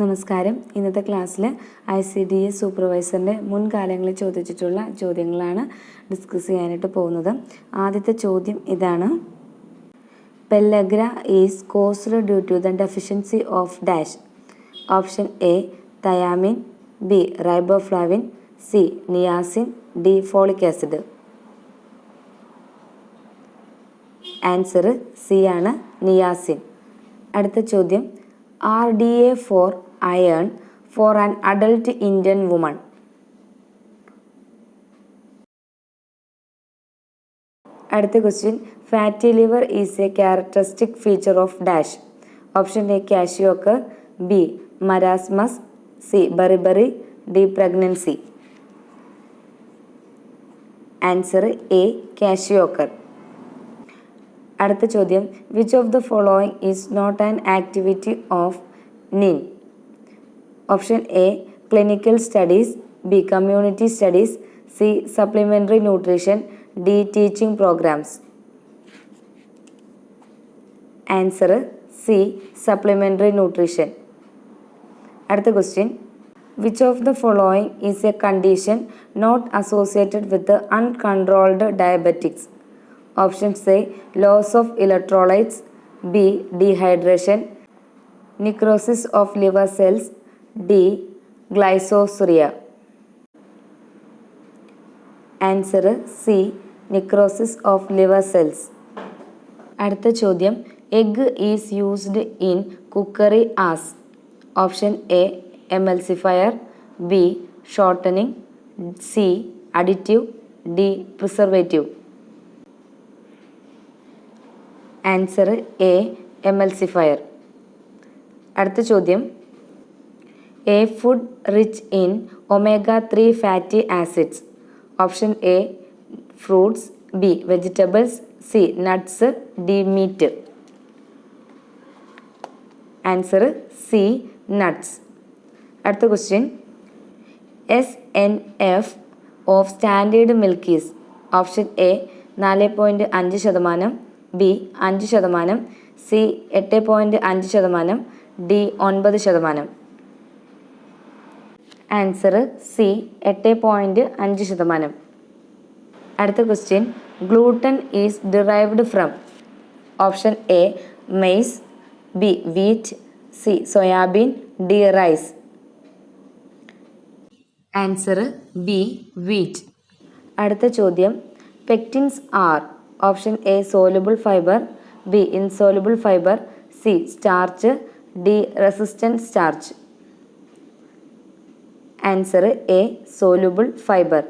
നമസ്കാരം. ഇന്നത്തെ ക്ലാസ്സിൽ ICDS സൂപ്പർവൈസറിൻ്റെ മുൻകാലങ്ങളിൽ ചോദിച്ചിട്ടുള്ള ചോദ്യങ്ങളാണ് ഡിസ്കസ് ചെയ്യാനായിട്ട് പോകുന്നത്. ആദ്യത്തെ ചോദ്യം ഇതാണ്: pellagra is caused due to the deficiency of dash. Option A thiamine, B riboflavin, C niacin, D folic acid. Answer C ആണ്, നിയാസിൻ. അടുത്ത ചോദ്യം: RDA for iron for an adult Indian woman. അടുത്ത question: fatty liver is a characteristic feature of dash. Option a kwashiorkor, b marasmus, c beriberi, d pregnancy. Answer a kwashiorkor. അടുത്ത ചോദ്യം: which of the following is not an activity of NIN? Option a clinical studies, b community studies, c supplementary nutrition, d teaching programs. Answer c supplementary nutrition. അടുത്ത question: which of the following is a condition not associated with uncontrolled diabetics? Options A loss of electrolytes, B dehydration, necrosis of liver cells, D glycosuria. Answer C necrosis of liver cells. അടുത്ത ചോദ്യം: egg is used in cookery as. Option a emulsifier, b shortening, c additive, d preservative. Answer a emulsifier. അടുത്ത ചോദ്യം: a food rich in omega-3 fatty acids. Option a fruits, b vegetables, c nuts, d meat. Answer c nuts. അടുത്ത question: SNF of standard milk is. Option a 4.5%, b 5%, c 8.5%, d 9%. Answer c 8.5%. അടുത്ത question: gluten is derived from. Option A maze, b wheat, c soybean, d rice. Answer b wheat. അടുത്ത ചോദ്യം: pectins are. Option a soluble fibre, b insoluble fibre, c starch, d resistant starch. Answer a soluble fibre.